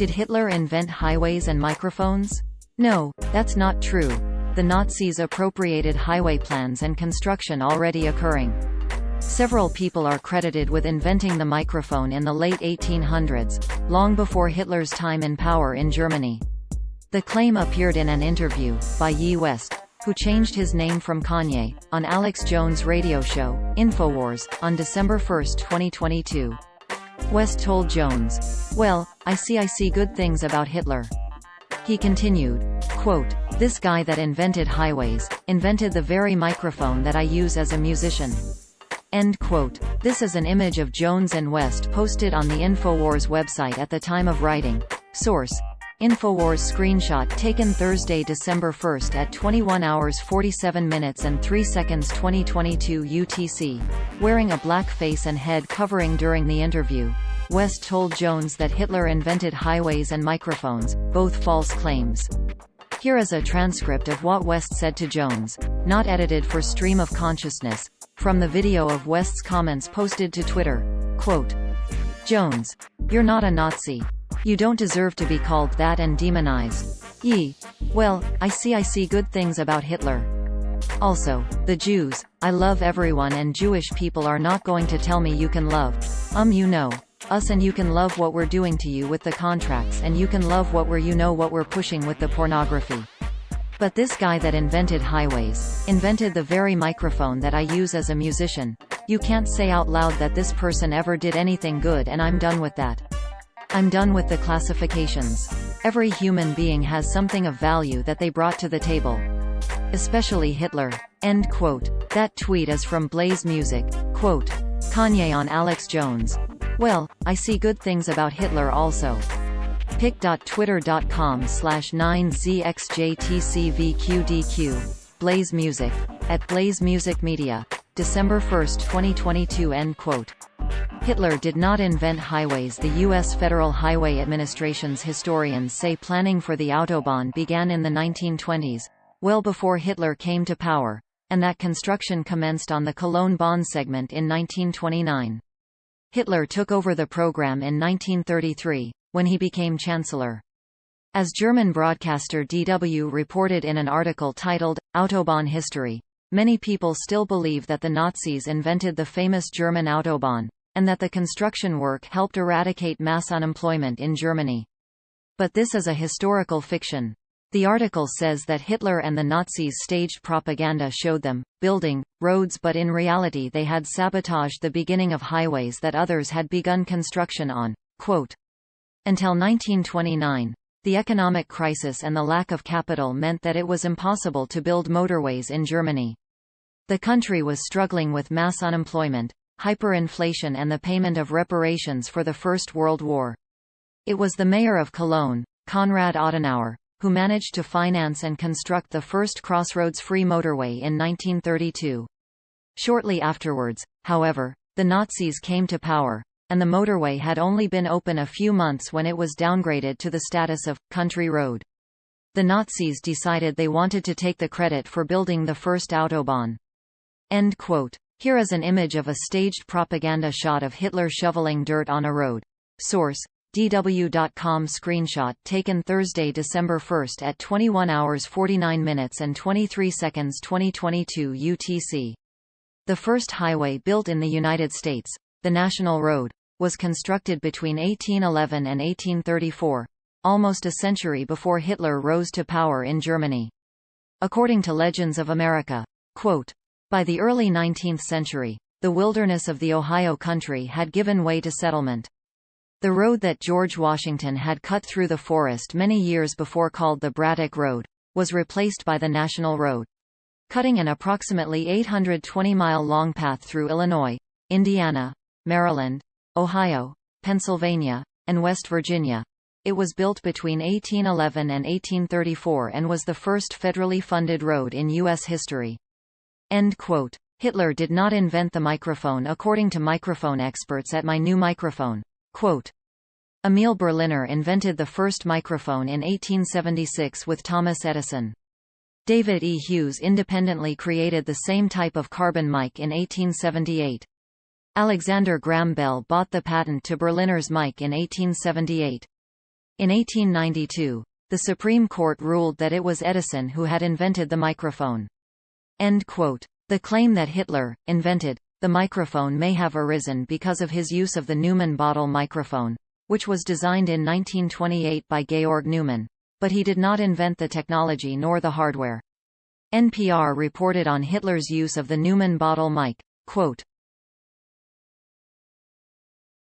Did Hitler invent highways and microphones? No, that's not true. The Nazis appropriated highway plans and construction already occurring. Several people are credited with inventing the microphone in the late 1800s, long before Hitler's time in power in Germany. The claim appeared in an interview by Ye West, who changed his name from Kanye, on Alex Jones' radio show, InfoWars, on December 1, 2022. West told Jones, "Well, I see good things about Hitler." He continued, quote, "This guy that invented highways, invented the very microphone that I use as a musician." End quote. This is an image of Jones and West posted on the InfoWars website at the time of writing. Source: InfoWars screenshot taken Thursday, December 1 at 21 hours 47 minutes and 3 seconds 2022 UTC. Wearing a black face and head covering during the interview, West told Jones that Hitler invented highways and microphones, both false claims. Here is a transcript of what West said to Jones, not edited for stream of consciousness, from the video of West's comments posted to Twitter. Quote, "Jones, you're not a Nazi. You don't deserve to be called that and demonized. Well, I see good things about Hitler. Also, the Jews, I love everyone, and Jewish people are not going to tell me you can love, you know, us, and you can love what we're doing to you with the contracts, and you can love what we're pushing with the pornography. But this guy that invented highways, invented the very microphone that I use as a musician, you can't say out loud that this person ever did anything good, and I'm done with that. I'm done with the classifications. Every human being has something of value that they brought to the table. Especially Hitler." End quote. That tweet is from Blaze Music. Quote, Kanye on Alex Jones. "Well, I see good things about Hitler also." pic.twitter.com/9zxjtcvqdq. Blaze Music. At Blaze Music Media. December 1, 2022. End quote. Hitler did not invent highways. The U.S. Federal Highway Administration's historians say planning for the Autobahn began in the 1920s, well before Hitler came to power, and that construction commenced on the Cologne-Bonn segment in 1929. Hitler took over the program in 1933, when he became chancellor. As German broadcaster DW reported in an article titled, Autobahn History, many people still believe that the Nazis invented the famous German Autobahn, and that the construction work helped eradicate mass unemployment in Germany. But this is a historical fiction. The article says that Hitler and the Nazis staged propaganda showed them building roads, but in reality they had sabotaged the beginning of highways that others had begun construction on. Quote, "Until 1929, the economic crisis and the lack of capital meant that it was impossible to build motorways in Germany. The country was struggling with mass unemployment, hyperinflation, and the payment of reparations for the First World War. It was the mayor of Cologne, Konrad Adenauer, who managed to finance and construct the first crossroads-free motorway in 1932. Shortly afterwards, however, the Nazis came to power, and the motorway had only been open a few months when it was downgraded to the status of country road. The Nazis decided they wanted to take the credit for building the first Autobahn." End quote. Here is an image of a staged propaganda shot of Hitler shoveling dirt on a road. Source: DW.com. Screenshot taken Thursday, December 1 at 21 hours 49 minutes and 23 seconds 2022 UTC. The first highway built in the United States, the National Road, was constructed between 1811 and 1834, almost a century before Hitler rose to power in Germany. According to Legends of America, quote, "By the early 19th century, the wilderness of the Ohio country had given way to settlement. The road that George Washington had cut through the forest many years before, called the Braddock Road, was replaced by the National Road, cutting an approximately 820-mile-long path through Illinois, Indiana, Maryland, Ohio, Pennsylvania, and West Virginia. It was built between 1811 and 1834 and was the first federally funded road in U.S. history." End quote. Hitler did not invent the microphone, according to microphone experts at My New Microphone. Quote, "Emil Berliner invented the first microphone in 1876 with Thomas Edison. David E. Hughes independently created the same type of carbon mic in 1878. Alexander Graham Bell bought the patent to Berliner's mic in 1878. In 1892, the Supreme Court ruled that it was Edison who had invented the microphone. End quote. The claim that Hitler invented the microphone may have arisen because of his use of the Neumann bottle microphone, which was designed in 1928 by Georg Neumann. But he did not invent the technology nor the hardware. NPR reported on Hitler's use of the Neumann bottle mic. Quote,